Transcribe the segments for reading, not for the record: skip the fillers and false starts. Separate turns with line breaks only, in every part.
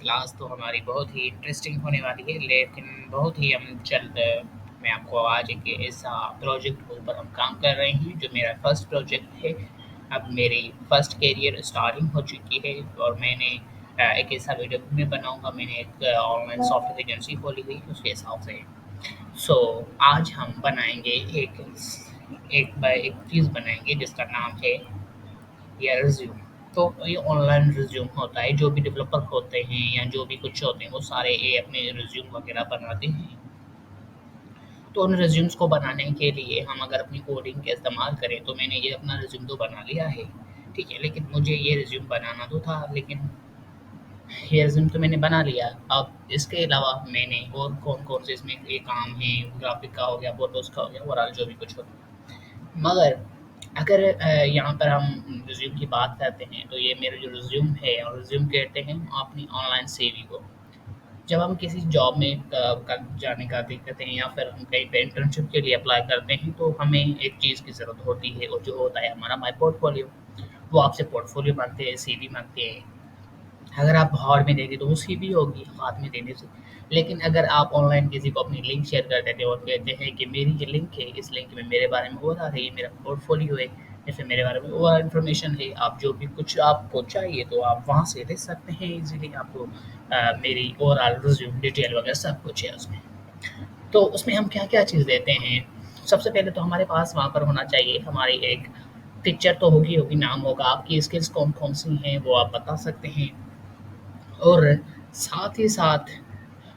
Class तो हमारी बहुत ही इंटरेस्टिंग होने वाली है, लेकिन बहुत ही हम जल्द मैं आपको आज एक ऐसा प्रोजेक्ट के ऊपर हम काम कर रहे हैं जो मेरा फर्स्ट प्रोजेक्ट है। अब मेरी फर्स्ट करियर स्टार्टिंग हो चुकी है और मैंने एक ऐसा वीडियो भी मैं बनाऊंगा। मैंने एक ऑनलाइन सॉफ्टवेयर एजेंसी खोली हुई है उसके हिसाब से। सो आज हम बनाएंगे एक एक चीज़ बनाएंगे जिसका नाम है या रिज्यूम। तो ये ऑनलाइन रिज्यूम होता है, जो भी डेवलपर होते हैं या जो भी कुछ होते हैं वो सारे ये अपने रिज्यूम वगैरह बनाते हैं। तो उन रिज्यूम्स को बनाने के लिए हम अगर अपनी कोडिंग का इस्तेमाल करें तो मैंने ये अपना रिज्यूम तो बना लिया है, ठीक है। लेकिन मुझे ये रिज्यूम बनाना तो था, लेकिन ये रिज्यूम तो मैंने बना लिया। अब इसके अलावा मैंने और कौन-कौन से इसमें ये काम है, ग्राफ़िक का हो गया, फ़ोटोज़ का हो गया, ओवरऑल जो भी कुछ हो गया। मगर अगर यहाँ पर हम रिज़्यूम की बात करते हैं, तो ये मेरा जो रिज़्यूम है और रिज़्यूम कहते हैं अपनी ऑनलाइन सीवी को। जब हम किसी जॉब में जाने का करते हैं या फिर हम कहीं पे इंटर्नशिप के लिए अप्लाई करते हैं, तो हमें एक चीज़ की ज़रूरत होती है और जो होता है हमारा माई पोर्टफोलियो। वो आपसे पोर्टफोलियो माँगते हैं, सीवी माँगते हैं। अगर आप हार्ड में देंगे तो वो सीवी होगी हाथ में देने से। लेकिन अगर आप ऑनलाइन किसी को अपनी लिंक शेयर कर देते हो और कहते हैं कि मेरी ये लिंक है, इस लिंक में मेरे बारे में हो रहा है, ये मेरा पोर्टफोलियो है, इसमें मेरे बारे में और इन्फॉर्मेशन है, आप जो भी कुछ आपको चाहिए तो आप वहाँ से ले सकते हैं इजीली। आपको मेरी ओवरऑल रिज्यूम डिटेल वगैरह सब कुछ है उसमें। तो उसमें हम क्या क्या चीज़ देते हैं, सबसे पहले तो हमारे पास वहाँ पर होना चाहिए हमारी एक पिक्चर तो होगी होगी, नाम होगा, आपकी स्किल्स कौन कौन सी हैं वो आप बता सकते हैं। और साथ ही साथ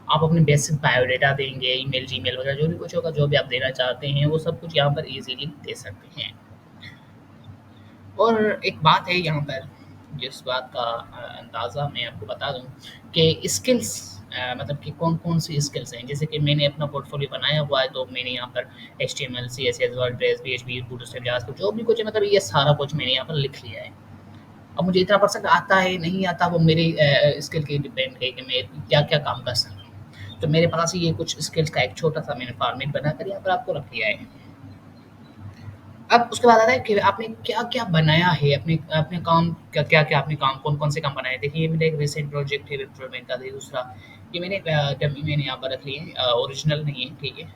आप अपने बेसिक बायोडाटा देंगे, ईमेल, जीमेल वगैरह जो भी कुछ होगा, जो भी आप देना चाहते हैं, वो सब कुछ यहाँ पर ईज़िली दे सकते हैं। और एक बात है यहाँ पर, जिस बात का अंदाज़ा मैं आपको बता दूँ कि स्किल्स मतलब कि कौन-कौन सी स्किल्स हैं। जैसे कि मैंने अपना पोर्टफोलियो बनाया हुआ है, तो मैंने यहाँ पर HTML, CSS, WordPress, PHP, bootstrap, JavaScript जो भी कुछ है, मतलब ये सारा कुछ मैंने यहाँ पर लिख लिया है। अब मुझे इतना परसेंट आता है, नहीं आता, वो मेरी स्किल के डिपेंड है कि मैं क्या-क्या काम कर सकता हूँ। तो मेरे पास ये कुछ स्किल्स का एक छोटा-सा मैंने फॉर्मेट बनाकर यहाँ पर आपको रख दिया है। अब उसके बाद आता है कि आपने क्या-क्या बनाया है, अपने अपने काम क्या-क्या आपने काम कौन-कौन से काम बनाए। देखिए, ये मेरा एक रिसेंट प्रोजेक्ट है वेब डेवलपमेंट का। दूसरा, ये डमी मैंने यहाँ पर रख लिए हैं, ओरिजिनल नहीं है, ठीक है।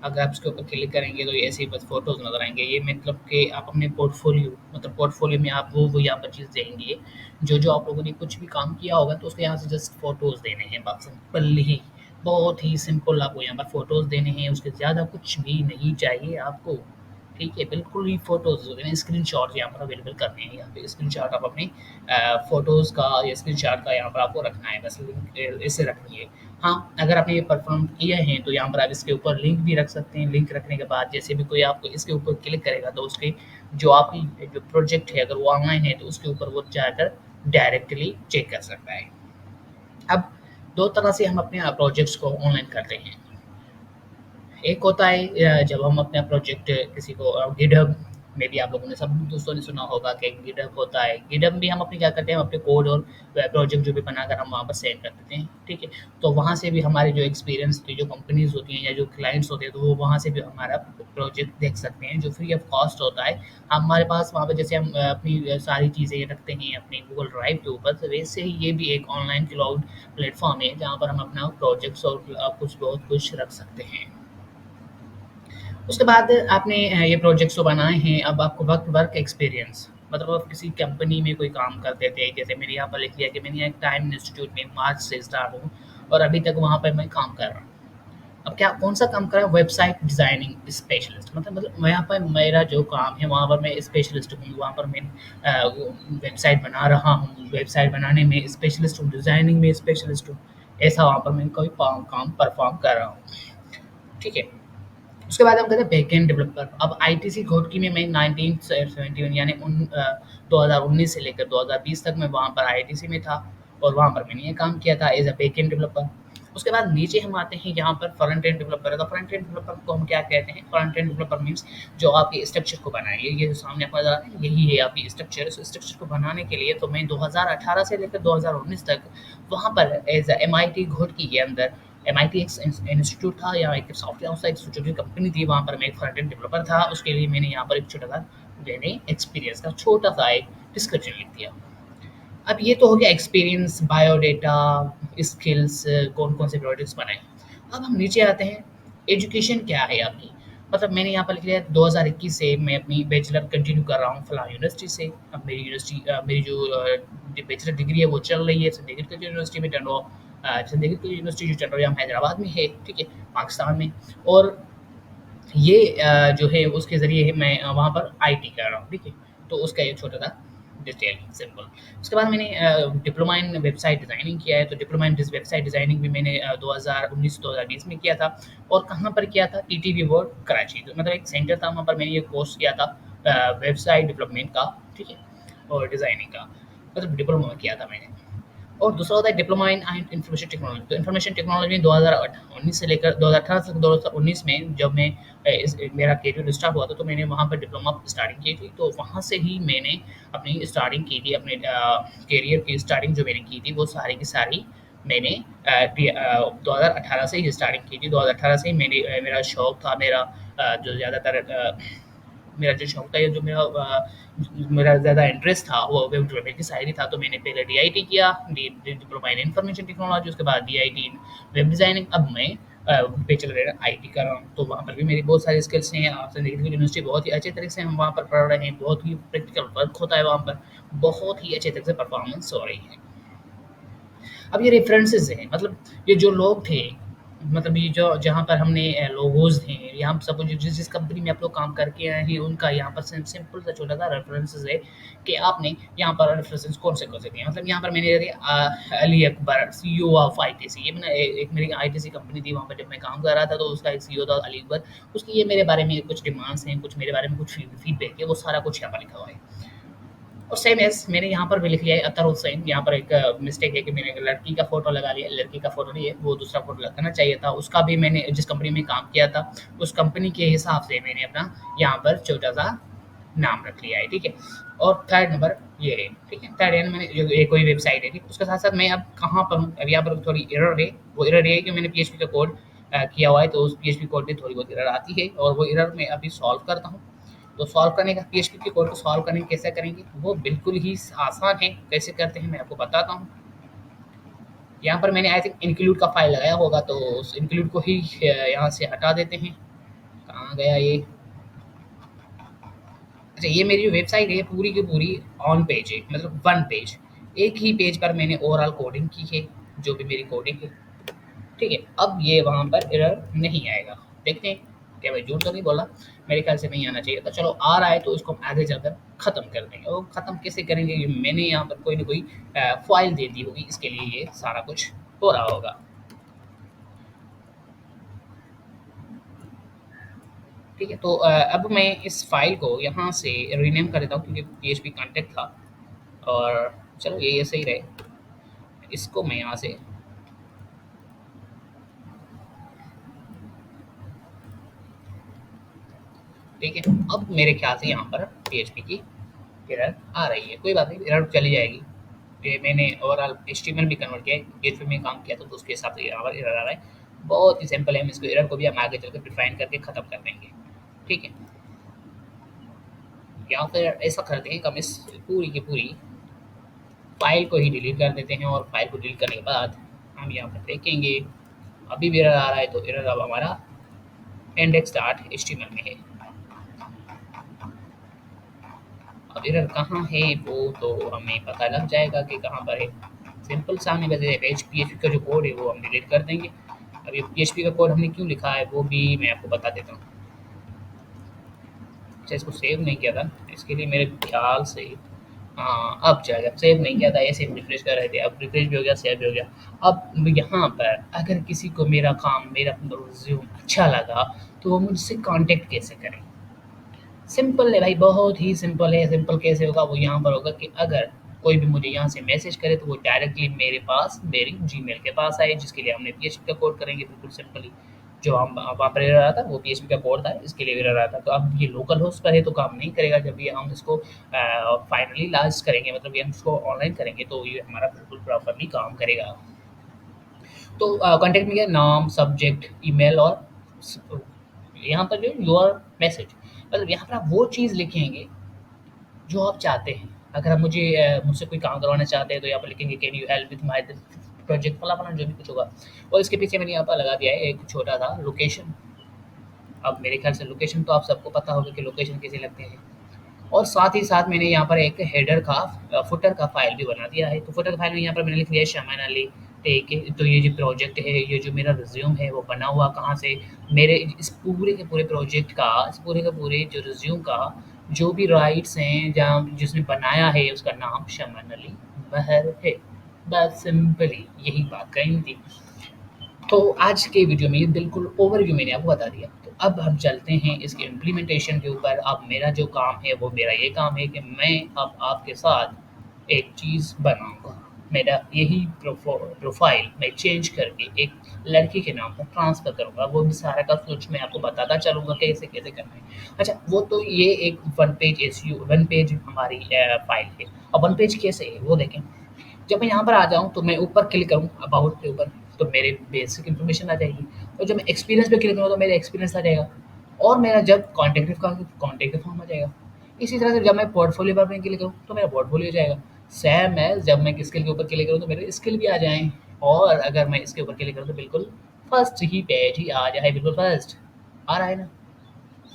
अगर आप इसके ऊपर क्लिक करेंगे तो ये ऐसे ही बस फ़ोटोज़ नज़र आएँगे। ये मतलब कि आप अपने पोर्टफ़ोलियो, मतलब पोर्टफ़ोलियो में आप वो यहाँ पर चीज़ देंगे, जो-जो आप लोगों ने कुछ भी काम किया होगा, तो उसके यहाँ से जस्ट फ़ोटोज़ देने हैं बस, सिंपल ही। बहुत ही सिंपल आपको यहाँ पर फ़ोटोज़ देने हैं, उसके ज़्यादा कुछ भी नहीं चाहिए आपको, ठीक है। बिल्कुल ही फ़ोटोज़ स्क्रीनशॉट यहाँ पर अवेलेबल करने हैं। यहाँ पे स्क्रीनशॉट आप अपने फ़ोटोज़ का या स्क्रीनशॉट का यहाँ पर आपको रखना है, बस लिंक ऐसे रखनी है। हाँ, अगर आपने ये परफ़ॉर्म किए हैं तो यहाँ पर आप इसके ऊपर लिंक भी रख सकते हैं। लिंक रखने के बाद जैसे भी कोई आपको इसके ऊपर क्लिक करेगा तो उसके जो आपकी जो प्रोजेक्ट है, अगर वो ऑनलाइन है तो उसके ऊपर वो जाकर डायरेक्टली चेक कर सकता है। अब 2 तरह से हम अपने प्रोजेक्ट्स को ऑनलाइन करते हैं। एक होता है जब हम अपना प्रोजेक्ट किसी को गिटहब में भी आप लोगों ने सब दोस्तों ने सुना होगा कि गिटहब होता है। गिटहब में हम अपने क्या करते हैं, हम अपने कोड और प्रोजेक्ट जो भी बनाकर हम वहाँ पर सेव कर देते हैं, ठीक है। तो वहाँ से भी हमारे जो एक्सपीरियंस की जो कंपनीज़ होती हैं या जो क्लाइंट्स होते हैं, तो वो वहाँ से भी हमारा प्रोजेक्ट देख सकते हैं, जो फ्री ऑफ कॉस्ट होता है। हमारे पास वहाँ पे जैसे हम अपनी सारी चीज़ें रखते हैं अपने गूगल ड्राइव के ऊपर, तो वैसे ही ये भी एक ऑनलाइन क्लाउड प्लेटफ़ॉर्म है, जहाँ पर हम अपना प्रोजेक्ट्स और कुछ बहुत कुछ रख सकते हैं। उसके बाद आपने ये प्रोजेक्ट्स तो बनाए हैं, अब आपको वर्क एक्सपीरियंस, मतलब आप किसी कंपनी में कोई काम करते थे। जैसे मैंने यहाँ पर लिख लिया कि मैंने एक टाइम इंस्टीट्यूट में मार्च से स्टार्ट हूँ और अभी तक वहाँ पर मैं काम कर रहा हूँ। अब क्या कौन-सा काम कर रहा हूँ? वेबसाइट डिज़ाइनिंग स्पेशलिस्ट, मतलब मैं यहाँ पर मेरा जो काम है वहाँ पर मैं स्पेशलिस्ट हूँ। वहाँ पर मैं वो वेबसाइट बना रहा हूँ, वेबसाइट बनाने में स्पेशलिस्ट हूँ, डिज़ाइनिंग में स्पेशलिस्ट हूँ। ऐसा वहाँ पर मैं कोई काम परफ़ॉर्म कर रहा हूँ, ठीक है। उसके बाद हम कहते हैं बैकएंड डेवलपर। अब आईटीसी घोटकी में मैं 1971 यानी 2019 से लेकर 2020 तक मैं वहाँ पर आईटीसी में था और वहाँ पर मैंने ये काम किया था एज़ अ बैकएंड डेवलपर। उसके बाद नीचे हम आते हैं यहाँ पर फ्रंट एंड डेवलपर है। तो फ्रंट एंड डेवलपर को हम क्या कहते हैं? फ्रंट एंड डेवलपर मीन्स जो आपके स्ट्रक्चर को बनाएँगे। ये जो सामने आपको नज़र आ रहा है, यही है आपकी स्ट्रक्चर। इस स्ट्रक्चर को बनाने के लिए तो मैं 2018 से लेकर 2019 तक वहाँ पर एज़ अ एमआईटी घोटकी के अंदर, एमआईटी एक इंस्टीट्यूट था या एक सॉफ्टवेयर हाउस था, एक छोटी कंपनी थी, वहाँ पर मैं एक फ्रंट एंड डेवलपर था। उसके लिए मैंने यहाँ पर एक छोटा-सा मैंने एक्सपीरियंस का छोटा-सा एक डिस्क्रिप्शन लिख दिया। अब ये तो हो गया एक्सपीरियंस, बायोडाटा, स्किल्स, कौन-कौन से प्रोजेक्ट्स बनाए। अब हम नीचे आते हैं, एजुकेशन क्या है आपकी? मतलब मैंने यहाँ पर लिख लिया 2021 से मैं अपनी बैचलर कंटिन्यू कर रहा हूँ फलाँ यूनिवर्सिटी से। अब मेरी मेरी जो बैचलर डिग्री है वो चल रही है संडे एग्रीकल्चर यूनिवर्सिटी में संडे एग्रीकल्चर यूनिवर्सिटी जो चट्टोग्राम हैदराबाद में है, ठीक है, पाकिस्तान में। और ये जो है उसके ज़रिए मैं वहाँ पर आईटी कर रहा हूँ, ठीक है? तो उसका एक छोटा-सा डिटेल सिंपल। उसके बाद मैंने डिप्लोमा इन वेबसाइट डिज़ाइनिंग किया है, तो डिप्लोमा इन वेबसाइट डिज़ाइनिंग भी मैंने 2019-2020 में किया था। और कहाँ पर किया था? टीटीवी वर्ल्ड कराची, तो मतलब एक सेंटर था वहाँ पर मैंने ये कोर्स किया था वेबसाइट डेवलपमेंट का, ठीक है? और डिज़ाइनिंग का, मतलब डिप्लोमा में किया था मैंने। और दूसरा होता है डिप्लोमा इन इंफॉर्मेशन टेक्नोलॉजी। तो इंफॉर्मेशन टेक्नोलॉजी 2019 से लेकर 2018 से 2019 में जब मैं मेरा करियर स्टार्ट हुआ था, तो मैंने वहाँ पर डिप्लोमा स्टार्टिंग की थी। तो वहाँ से ही मैंने अपनी स्टार्टिंग की थी, अपने करियर की स्टार्टिंग जो मैंने की थी वो सारी की सारी मैंने 2018 से ही स्टार्टिंग की थी। 2018 से ही मेरा शौक था, जो ज़्यादातर मेरा जो शौक था या जो मेरा ज़्यादा इंटरेस्ट था वो वेब डेवलपमेंट की साइड ही था। तो मैंने पहले डीआईटी किया, डिप्लोमा इन इंफॉर्मेशन टेक्नोलॉजी, उसके बाद डीआईटी इन वेब डिज़ाइनिंग। अब मैं बैचलर इन आईटी कर रहा हूँ, तो वहाँ पर भी मेरी बहुत सारी स्किल्स हैं। आपसे देखिए यूनिवर्सिटी बहुत ही अच्छे तरीके से हम वहाँ पर पढ़ रहे हैं, बहुत ही प्रैक्टिकल वर्क होता है वहाँ पर, बहुत ही अच्छे तरह से परफॉर्मेंस हो रही है। अब ये रेफरेंसेस हैं, मतलब ये जो लोग थे, मतलब ये जो जहाँ पर हमने लोगोज़ थे, यहाँ सब जिस जिस कंपनी में आप लोग काम करके आए हैं उनका यहाँ पर सिंपल सा छोटा सा रेफरेंसेस है कि आपने यहाँ पर रेफरेंसेस कौन से दिए। मतलब यहाँ पर मैंने दिया Ali Akbar, CEO of ITC. ये मैंने एक मेरी आईटीसी कंपनी थी, वहाँ पर जब मैं काम कर रहा था तो उसका एक सीईओ था अली अकबर। उसकी ये मेरे बारे में कुछ डिमांड्स हैं, कुछ मेरे बारे में कुछ फीडबैक है, वो सारा कुछ यहाँ पर लिखा हुआ है। और सेम एज़ मैंने यहाँ पर भी लिख लिया है अतर हुसैन। यहाँ पर एक मिस्टेक है कि मैंने एक लड़की का फ़ोटो लगा लिया, लड़की का फ़ोटो नहीं है, वो दूसरा फ़ोटो लगाना चाहिए था। उसका भी मैंने जिस कंपनी में काम किया था, उस कंपनी के हिसाब से मैंने अपना यहाँ पर छोटा-सा नाम रख लिया है, ठीक है? और थर्ड नंबर ये है, ठीक है? थर्ड एंड मैंने जो ये कोई वेबसाइट है, ठीक है? उसके साथ-साथ मैं अब कहाँ पर हूँ, अब यहाँ पर थोड़ी एरर है। वो एरर ये है कि मैंने पीएचपी का कोड किया हुआ है, तो उस पीएचपी कोड में थोड़ी बहुत एरर आती है और वो एरर मैं अभी सॉल्व करता हूँ। तो सॉल्व करने का पीएचपी के कोड को सॉल्व करने कैसे करेंगे, वो बिल्कुल ही आसान है। कैसे करते हैं मैं आपको बताता हूँ। यहाँ पर मैंने आई थिंक इंक्लूड का फाइल लगाया होगा, तो उस इंक्लूड को ही यहाँ से हटा देते हैं। कहाँ गया ये? अच्छा, ये मेरी जो वेबसाइट है पूरी की पूरी ऑन पेज है, मतलब वन पेज। एक ही पेज पर मैंने ओवरऑल कोडिंग की है, जो भी मेरी कोडिंग है, ठीक है? अब ये वहाँ पर एरर नहीं आएगा। देखते हैं, क्या मैं झूठ तो नहीं बोला? मेरे ख़्याल से नहीं आना चाहिए था। चलो आ रहा है तो इसको हम आगे चलकर ख़त्म कर देंगे। और ख़त्म कैसे करेंगे? ये मैंने यहाँ पर कोई न कोई फ़ाइल दे दी होगी, इसके लिए ये सारा कुछ हो रहा होगा। ठीक है? तो अब मैं इस फ़ाइल को यहाँ से रीनेम कर देता हूँ क्योंकि पीएचपी कॉन्टेक्ट था। और चलो ये ऐसे ही रहे। इसको मैं यहाँ से, ठीक है? अब मेरे ख़्याल से यहाँ पर पीएचपी की एरर आ रही है। कोई बात नहीं, एरर चली जाएगी। ये मैंने ओवरऑल एचटीएमएल भी कन्वर्ट किया है, पीएचपी में काम किया था, तो उसके हिसाब से यहाँ पर एरर आ रहा है। बहुत ही सिंपल है, हम इसको एरर को भी हम आगे चलकर डिफाइन करके ख़त्म कर देंगे। ठीक है? या फिर ऐसा करते हैं कि हम इस पूरी की पूरी फ़ाइल को ही डिलीट कर देते हैं, और फ़ाइल को डिलीट करने के बाद हम यहाँ पर देखेंगे, अभी भी एरर आ रहा है, तो एरर अब हमारा इंडेक्स डॉट एचटीएमएल में है। अब एरर कहाँ है वो तो हमें पता लग जाएगा कि कहाँ पर है। सिंपल सा हमें वैसे पीएचपी का जो कोड है वो हम डिलीट कर देंगे। अब ये पीएचपी का कोड हमने क्यों लिखा है वो भी मैं आपको बता देता हूँ। अच्छा, इसको सेव नहीं किया था, इसके लिए मेरे ख़्याल से, हाँ, अब जाएगा। सेव नहीं किया था, ऐसे ही रिफ्रेश कर रहे थे, अब रिफ्रेश भी हो गया, सेव भी हो गया। अब यहाँ पर अगर किसी को मेरा काम, मेरा रिज़्यूम अच्छा लगा, तो वो मुझसे कॉन्टैक्ट कैसे करें? सिंपल है भाई, बहुत ही सिंपल है। सिंपल कैसे होगा? वो यहाँ पर होगा कि अगर कोई भी मुझे यहाँ से मैसेज करे तो वो डायरेक्टली मेरे पास, मेरी जीमेल के पास आए, जिसके लिए हमने पीएचपी का कोड करेंगे बिल्कुल सिंपली। जो हम वहाँ पर एरर रहा था वो पीएचपी का कोड था, इसके लिए एरर रहा था। तो अब ये लोकल होस्ट पर है तो काम नहीं करेगा। जब ये हम इसको फाइनली लॉन्च करेंगे, मतलब ये हम इसको ऑनलाइन करेंगे, तो ये हमारा बिल्कुल प्रॉपरली काम करेगा। तो कॉन्टैक्ट में क्या, नाम, सब्जेक्ट, ईमेल और यहाँ पर जो योर मैसेज, मतलब यहाँ पर आप वो चीज़ लिखेंगे जो आप चाहते हैं। अगर आप मुझसे कोई काम करवाना चाहते हैं तो यहाँ पर लिखेंगे can you help with my this project फला-फला जो भी कुछ होगा। और इसके पीछे मैंने यहाँ पर लगा दिया है एक छोटा-सा लोकेशन। अब मेरे ख़्याल से लोकेशन तो आप सबको पता होगा कि लोकेशन कैसे लगते हैं। और साथ ही साथ मैंने यहाँ पर एक हेडर का फुटर का फ़ाइल भी बना दिया है। तो फुटर फ़ाइल में यहाँ पर मैंने लिख दिया है शमान अली, ठीक है। तो ये जो प्रोजेक्ट है, ये जो मेरा रिज़्यूम है वो बना हुआ कहाँ से, मेरे इस पूरे के पूरे प्रोजेक्ट का, इस पूरे के पूरे जो रिज़्यूम का जो भी राइट्स हैं, जहाँ जिसने बनाया है उसका नाम शमान अली महर है। बस सिंपली यही बात करनी थी। तो आज के वीडियो में बिल्कुल ओवरव्यू मैंने आपको बता दिया। तो अब हम चलते हैं इसके इम्प्लीमेंटेशन के ऊपर। अब मेरा जो काम है वो मेरा ये काम है कि मैं अब आपके साथ एक चीज़ बनाऊँगा। मेरा यही प्रोफ़ाइल मैं चेंज करके एक लड़की के नाम पर ट्रांसफ़र करूँगा। वो भी सारा का कुछ मैं आपको बताता चलूँगा कैसे-कैसे करना है। अच्छा, वो तो ये एक वन पेज हमारी फ़ाइल है। अब वन पेज कैसे है वो देखें। जब मैं यहाँ पर आ जाऊँ तो मैं ऊपर क्लिक करूँ अबाउट के ऊपर, तो मेरे बेसिक इन्फॉर्मेशन आ जाएगी। और जब मैं एक्सपीरियंस पे क्लिक करूँ तो मेरा एक्सपीरियंस आ जाएगा। और मेरा जब कॉन्टैक्ट फॉर्म आ जाएगा। इसी तरह से जब मैं पोर्टफोलियो पर मैं क्लिक करूँ तो मेरा पोर्टफोलियो जाएगा। सेम है, जब मैं स्किल के ऊपर क्लिक करूँ तो मेरे स्किल भी आ जाएँ। और अगर मैं इसके ऊपर क्लिक करूँ तो बिल्कुल फर्स्ट ही पेज ही आ जाए, बिल्कुल फर्स्ट। आ रहा है ना?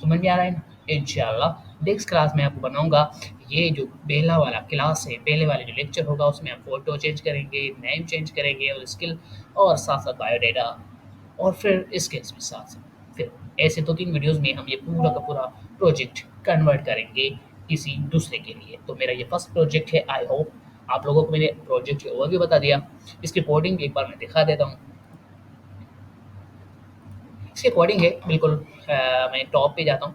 समझ में आ रहा है ना? इंशाल्लाह नेक्स्ट क्लास में आपको बनाऊँगा। ये जो पहला वाला क्लास है, पहले वाले जो लेक्चर होगा उसमें हम फ़ोटो चेंज करेंगे, नेम चेंज करेंगे और स्किल और साथ-साथ बायोडाटा और फिर इसके साथ-साथ फिर ऐसे 2-3 वीडियोज़ में हम ये पूरा का पूरा प्रोजेक्ट कन्वर्ट करेंगे किसी दूसरे के लिए। तो मेरा ये फर्स्ट प्रोजेक्ट है। आई होप आप लोगों को मैंने प्रोजेक्ट का ओवरव्यू बता दिया। इसकी कोडिंग एक बार मैं दिखा देता हूँ। इसकी कोडिंग है बिल्कुल मैं टॉप पे जाता हूँ।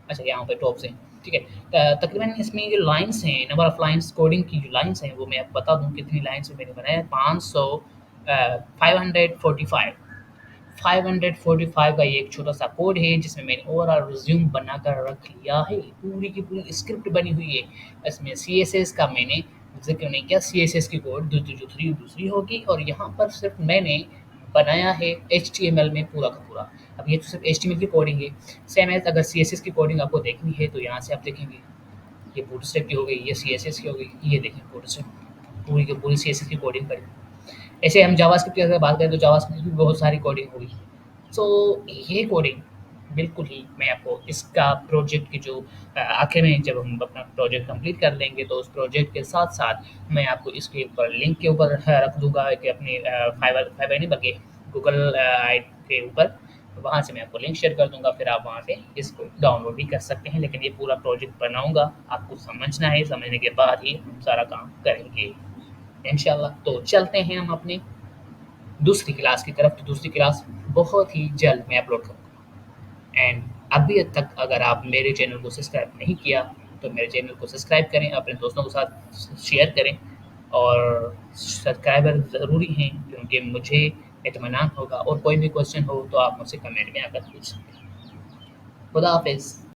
अच्छा, यहाँ पे टॉप से, ठीक है। तकरीबन इसमें जो लाइन्स हैं, नंबर ऑफ लाइन्स कोडिंग की जो लाइन्स हैं वो मैं आपको बता दूँ कितनी लाइन्स में मैंने बनाया है। 545 545 का ये एक छोटा-सा कोड है जिसमें मैंने ओवरऑल रिज़्यूम बनाकर रख लिया है। पूरी की पूरी स्क्रिप्ट बनी हुई है। इसमें सीएसएस का मैंने ज़िक्र नहीं किया, सीएसएस की कोड जो दूसरी होगी और यहाँ पर सिर्फ़ मैंने बनाया है एचटीएमएल में पूरा का पूरा। अब ये तो सिर्फ़ एचटीएमएल की कोडिंग है। सेम एज़ अगर सीएसएस की कोडिंग आपको देखनी है तो यहाँ से आप देखेंगे, ये बूटस्ट्रैप की हो गई, ये सीएसएस की हो गई, ये देखें बूटस्ट्रैप पूरी की पूरी सीएसएस की कोडिंग पड़ी। ऐसे हम जावास्क्रिप्ट की अगर बात करें तो जावास्क्रिप्ट की बहुत सारी कोडिंग होगी। सो ये कोडिंग बिल्कुल ही मैं आपको इसका प्रोजेक्ट की जो आखिर में जब हम अपना प्रोजेक्ट कंप्लीट कर लेंगे तो उस प्रोजेक्ट के साथ-साथ मैं आपको इसके ऊपर लिंक के ऊपर रख दूँगा कि अपने फाइवर नहीं बल्कि गूगल के ऊपर, वहाँ से मैं आपको लिंक शेयर कर दूँगा, फिर आप वहाँ से इसको डाउनलोड भी कर सकते हैं। लेकिन ये पूरा प्रोजेक्ट बनाऊँगा, आपको समझना है, समझने के बाद ही हम सारा काम करेंगे इंशाल्लाह। तो चलते हैं हम अपनी दूसरी क्लास की तरफ। तो दूसरी क्लास बहुत ही जल्द मैं अपलोड करूँगा। एंड अभी तक अगर आप मेरे चैनल को सब्सक्राइब नहीं किया तो मेरे चैनल को सब्सक्राइब करें, अपने दोस्तों के साथ शेयर करें और सब्सक्राइबर ज़रूरी हैं क्योंकि मुझे इत्मीनान होगा और कोई भी क्वेश्चन हो तो आप मुझसे कमेंट में आकर पूछ सकते हैं। खुदा हाफ़िज़।